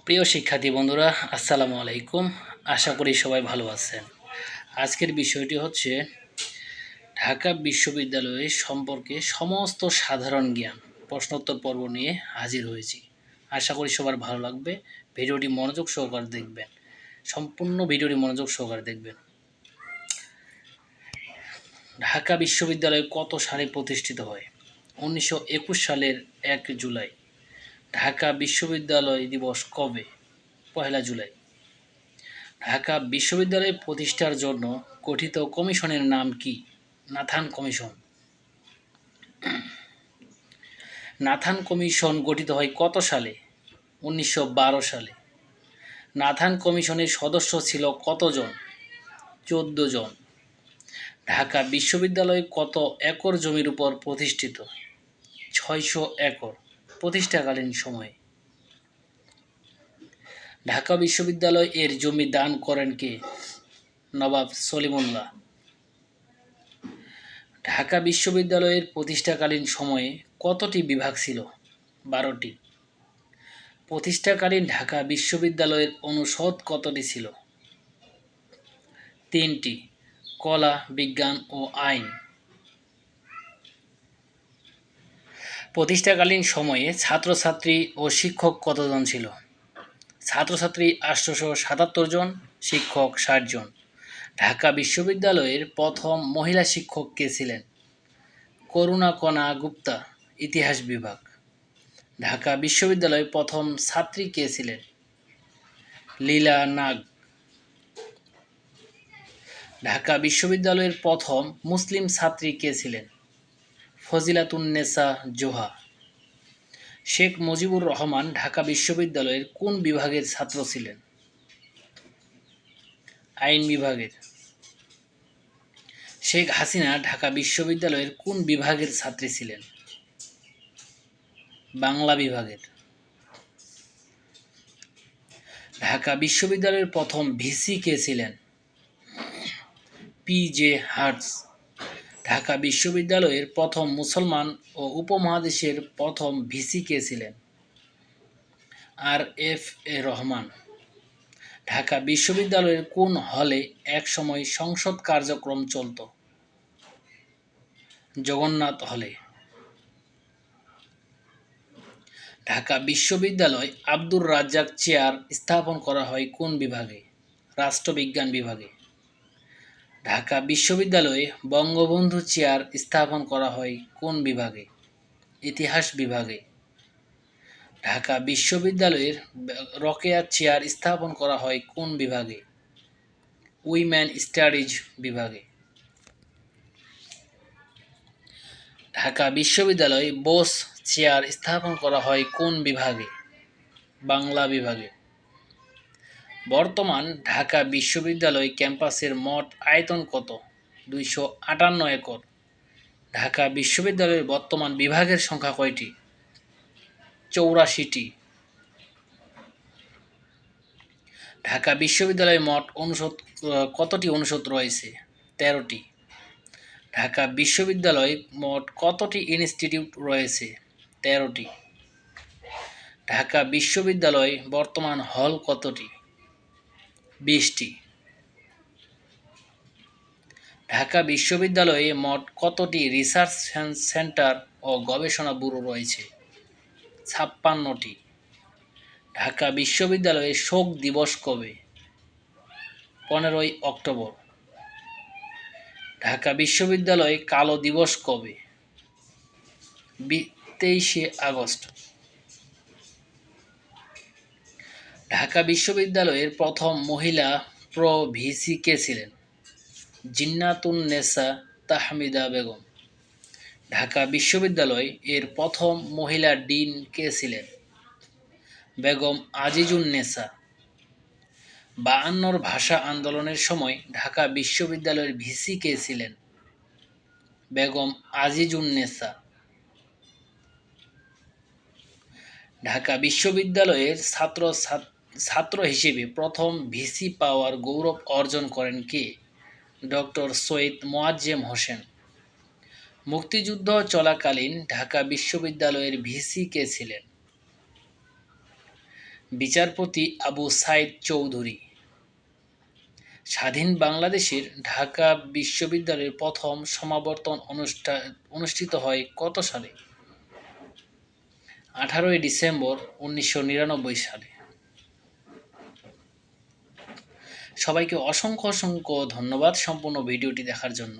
প্রিয় শিক্ষার্থী বন্ধুরা, আসসালামু আলাইকুম। আশা করি সবাই ভালো আছেন। আজকের বিষয়টি হচ্ছে ঢাকা বিশ্ববিদ্যালয় সম্পর্কে সমস্ত সাধারণ জ্ঞান প্রশ্নোত্তর পর্ব নিয়ে হাজির হয়েছি। আশা করি সবার ভালো লাগবে। ভিডিওটি মনোযোগ সহকারে দেখবেন, সম্পূর্ণ ভিডিওটি মনোযোগ সহকারে দেখবেন। ঢাকা বিশ্ববিদ্যালয় কত সালে প্রতিষ্ঠিত হয়? 1921 সালের 1 জুলাই। ঢাকা বিশ্ববিদ্যালয় দিবস কবে? 1 জুলাই। ঢাকা বিশ্ববিদ্যালয় প্রতিষ্ঠার জন্য গঠিত কমিশনের নাম কি? Nathan commission. নাথান কমিশন গঠিত হয় কত সালে? 1912 সালে। নাথান কমিশনের সদস্য ছিল কতজন? 14 জন। ঢাকা বিশ্ববিদ্যালয় কত একর জমির উপর প্রতিষ্ঠিত? 600 একর প্রতিষ্ঠাকালীন সময়ে। ঢাকা বিশ্ববিদ্যালয় এর জমি দান করেন কে? নবাব সলিমুল্লাহ। ঢাকা বিশ্ববিদ্যালয়ের প্রতিষ্ঠাকালীন সময়ে কতটি বিভাগ ছিল? 12টি। প্রতিষ্ঠাকালীন ঢাকা বিশ্ববিদ্যালয়ের অনুষদ কতটি ছিল? 3টি। কলা, বিজ্ঞান ও আইন। প্রতিষ্ঠাকালীন সময়ে ছাত্রছাত্রী ও শিক্ষক কতজন ছিল? ছাত্রছাত্রী 877 জন, শিক্ষক 60 জন। ঢাকা বিশ্ববিদ্যালয়ের প্রথম মহিলা শিক্ষক কে ছিলেন? করুণাকণা গুপ্তা, ইতিহাস বিভাগ। ঢাকা বিশ্ববিদ্যালয়ে প্রথম ছাত্রী কে ছিলেন? লীলা নাগ। ঢাকা বিশ্ববিদ্যালয়ের প্রথম মুসলিম ছাত্রী কে ছিলেন? ফজিলাতুন্নেসা জোহা। শেখ মুজিবুর রহমান ঢাকা বিশ্ববিদ্যালয়ের কোন বিভাগের ছাত্র ছিলেন? আইন বিভাগের। শেখ হাসিনা ঢাকা বিশ্ববিদ্যালয়ের কোন বিভাগের ছাত্রী ছিলেন? বাংলা বিভাগের। ঢাকা বিশ্ববিদ্যালয়ের প্রথম ভিসি কে ছিলেন? পি.জে. হার্টজ। ঢাকা বিশ্ববিদ্যালয়ের প্রথম মুসলমান ও উপমহাদেশের প্রথম ভিসি কে ছিলেন? আর.এফ.এ. রহমান। ঢাকা বিশ্ববিদ্যালয়ের কোন হলে একসময় সংসদ কার্যক্রম চলত? জগন্নাথ হলে। ঢাকা বিশ্ববিদ্যালয় আব্দুর রাজ্জাক চেয়ার স্থাপন করা হয় কোন বিভাগে? রাষ্ট্রবিজ্ঞান বিভাগে। ঢাকা বিশ্ববিদ্যালয়ে বঙ্গবন্ধু চেয়ার স্থাপন করা হয় কোন বিভাগে? ইতিহাস বিভাগে। ঢাকা বিশ্ববিদ্যালয়ের রোকেয়া চেয়ার স্থাপন করা হয় কোন বিভাগে? উইমেন স্টাডিজ বিভাগে। ঢাকা বিশ্ববিদ্যালয়ে বোস চেয়ার স্থাপন করা হয় কোন বিভাগে? বাংলা বিভাগে। বর্তমান ঢাকা বিশ্ববিদ্যালয় ক্যাম্পাসের মোট আয়তন কত? 258 একর। ঢাকা বিশ্ববিদ্যালয়ের বর্তমান বিভাগের সংখ্যা কয়টি? 84টি। ঢাকা বিশ্ববিদ্যালয়ে মোট কতটি অনুষদ রয়েছে? 13টি। ঢাকা বিশ্ববিদ্যালয়ে মোট কতটি ইনস্টিটিউট রয়েছে? 13টি। ঢাকা বিশ্ববিদ্যালয়ে বর্তমান হল কতটি? 20টি। ঢাকা বিশ্ববিদ্যালয়ে মোট কতটি রিসার্চ সেন্টার ও গবেষণা ব্যুরো রয়েছে? 56টি। ঢাকা বিশ্ববিদ্যালয়ে শোক দিবস কবে? 15ই অক্টোবর। ঢাকা বিশ্ববিদ্যালয়ে কালো দিবস কবে? 23শে আগস্ট। ঢাকা বিশ্ববিদ্যালয়ের প্রথম মহিলা প্রো-ভিসি কে ছিলেন? জিন্নাতুন্নেসা তাহমিদা বেগম। ঢাকা বিশ্ববিদ্যালয় এর প্রথম মহিলা ডিন কে ছিলেন? বেগম আজিজুন্নেসা। 52 ভাষা আন্দোলনের সময় ঢাকা বিশ্ববিদ্যালয়ের ভিসি কে ছিলেন? বেগম আজিজুন্নেসা। ঢাকা বিশ্ববিদ্যালয়ের ছাত্র হিসেবে প্রথম ভিসি পাওয়ার গৌরব অর্জন করেন কে? ডক্টর সৈয়দ মোয়াজ্জেম হোসেন। মুক্তিযুদ্ধ চলাকালীন ঢাকা বিশ্ববিদ্যালয়ের ভিসি কে ছিলেন? বিচারপতি আবু সাইদ চৌধুরী। স্বাধীন বাংলাদেশের ঢাকা বিশ্ববিদ্যালয়ের প্রথম সমাবর্তন অনুষ্ঠিত হয় কত সালে? 18ই ডিসেম্বর 1999 সালে। সবাইকে অসংখ্য অসংখ্য ধন্যবাদ সম্পূর্ণ ভিডিওটি দেখার জন্য।